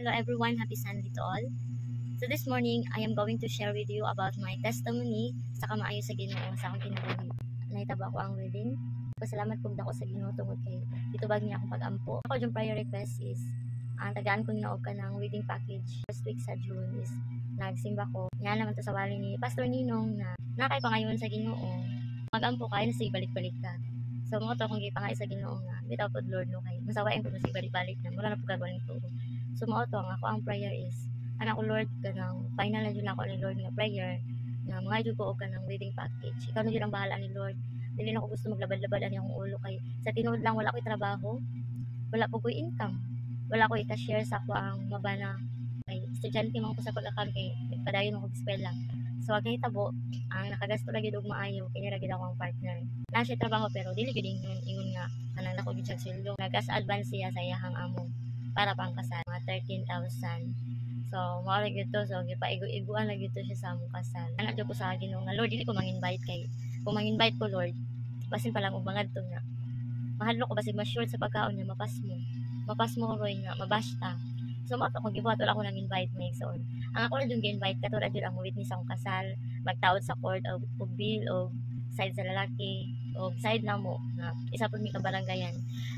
Hello everyone, happy Sunday to all. So this morning, I am going to share with you about my testimony sa kamaayo sa Ginoo sa akong kinabuhi. Nahitabo ako ang wedding. Pasalamat pug dako sa Ginoo tungod kay dito bag niya akong pag-ampo. Ako yung prayer request is ang tagaan ko naog ka ng wedding package. First week sa June is nagsimba ko. Nga naman to sa wali ni Pastor Ninong na nakay pangayon sa Ginoo. Mag-ampo kay na sig balik-balik ka. So mo to kung gipangay sa Ginoo nga without Lord no kay masawain ko na sig balik-balik na mura na pug gagawin ko. So mo to nga ako ang prayer is anak ko Lord kanang final na jud ako ni Lord nga prayer nga mga jud ko og kanang wedding package. Ikaw na jud ang bahala ni Lord. Dili na ko gusto maglabad-labad ani akong ulo kay sa tinuod lang wala ko'y trabaho. Wala po ko'y income. Wala ko'y ka-share sa ako ang mabana kay estudyante man ko sa pag-akag kay padayon ako eskwela. So wag tabo ang nakagasto ra gyud og maayo kay ra gyud ako ang partner. Na siya trabaho pero dili gyud ingon nga kanang nako gyud siya sweldo. Nagas advance siya sa iyang amo para pang kasal mga 13,000. So mao gyud to so gipaigo-iguan na gyud to siya sa among kasal. Ana jud ko sa Ginoo nga Lord dili ko mang-invite kay kung mang-invite ko Lord basin pa lang og mangadto nga. Mahadlo ko basin ma-sure sa pagkaon niya mapas mo roy nga mabasta. So mo kung gibuhat wala ko nang invite mo so ang ako na jud gi-invite katulad jud ang witness sa akong kasal magtaod sa court og bill og side sa lalaki og side na mo nga isa pud mi ka barangayan.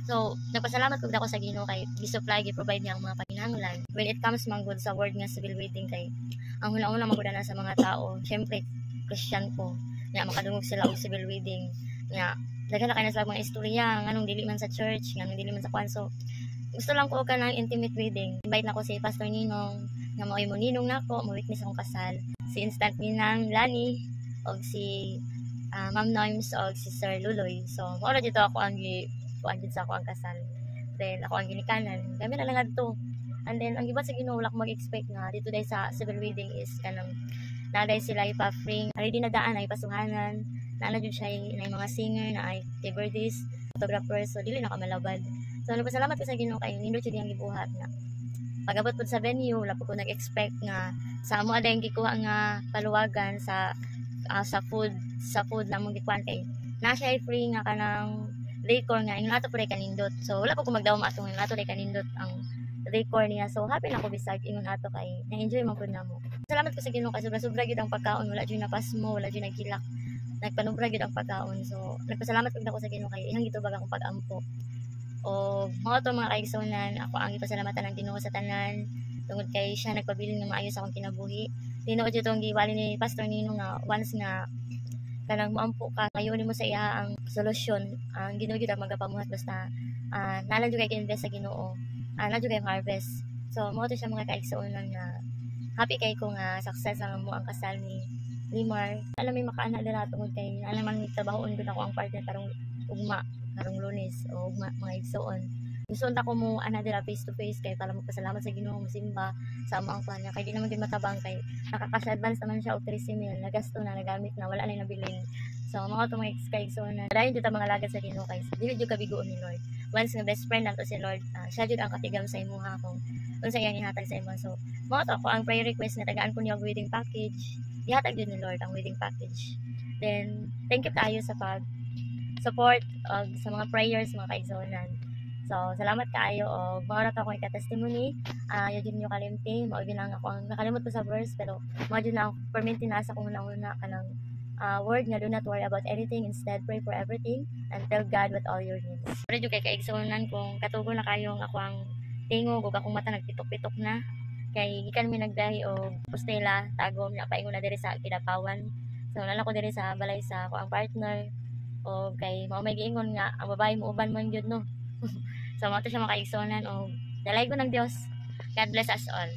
So nagpasalamat pud ako sa Ginoo kay gi-supply gi-provide niya ang mga panginahanglan when it comes manggod sa word nga civil wedding kay ang una-una magud na sa mga tao syempre Christian ko nga makadungog sila og civil wedding nga daghan na kay na sa mga istorya nganong dili man sa church nganong dili man sa kwan so gusto lang ko ka ng intimate wedding. Invite na ko si Pastor Ninong nga mao'y mo ninong nako mo witness akong kasal si instant ninang Lani og si Ma'am Noims og si Sir Luloy. So mao ra dito ako ang sa ako ang kasal. Then ako ang ginikanan. Kami na lang adto. And then ang gibat sa Ginoo wala ko mag-expect nga dito dai sa civil wedding is kanang naday sila ipa-free. Ready na daan ay pasuhanan. Naana jud siya na mga singer na ay birthdays, photographers so dili na ka malabad. So nagpasalamat ko sa Ginoo kay nindot jud ang gibuhat na. Pag-abot pud sa venue, wala po ko nag-expect nga sa amo aday gikuha nga paluwagan sa food na mong gikuan kay na siya free nga kanang decor nga ingon ato pud kanindot. So wala po ko magdaom atong ingon ato kanindot ang decor niya. So happy na ko bisag ingon ato kay na-enjoy man pud namo. Salamat ko sa Ginoo kay sobra-sobra gyud ang pagkaon, wala jud napasmo, wala jud nagkilak. Nagpanubra gyud ang pagkaon. So nagpasalamat pud ako sa Ginoo kay ihang gitubag akong pag-ampo. O mga to mga kaigsunan ako ang ipasalamatan ng Ginoo sa tanan tungod kay siya nagpabilin nga maayo sa akong kinabuhi. Tinuod jud tong giwali ni Pastor Nino nga once nga kanang moampo ka mayon mo sa iya ang solusyon ang Ginoo jud ang magapamuhat basta nalan jud kay invest sa Ginoo na jud kay harvest. So mo to siya mga kaigsunan nga happy kay ko nga success ang mo ang kasal ni Limar. Alam may makaana dira tungod kay alam man trabahoon gud ako ang partner karong ugma karong Lunes o mga igsoon. Gusto ta ko mo ana dira face to face kay para magpasalamat sa Ginoo musimba sa amo ang kanya kay di naman din matabang kay nakaka-advance naman siya og 13,000 nagasto na nagamit na wala na nabilin. So mga to mga igsoon na dayon jud ta mga lagad sa Ginoo kay dili jud kabigoon ni Lord. Once nga best friend nato si Lord, siya jud ang katigam sa imuha kung unsa iyang ihatag sa imo. So mga to ako ang prayer request na tagaan ko niya og wedding package. Ihatag jud ni Lord ang wedding package. Then thank you kaayo sa support sa mga prayers mga kaigsunan. So salamat kaayo og mao ra to akong ika-testimony. Yo jud niyo kalimti, mao gyud lang ako ang nakalimot ko sa verse pero mao jud na ang permanent na sa akong una kanang word nga do not worry about anything, instead pray for everything and tell God what all your needs. Pero jud kay kaigsunan kung katugon na kayo nga ako ang tingog ug akong mata nagpitok-pitok na kay gikan mi nagdahi og postela tagom na paingon na diri sa Kidapawan. So nala ko diri sa balay sa ako ang partner o kay mao may giingon nga ang babae mo uban man gyud no. So mo to siya makaigsonan o dalay ko ng Dios. God bless us all.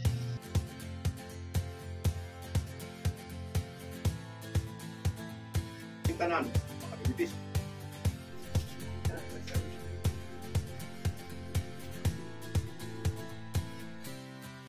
Tanan, makabilis.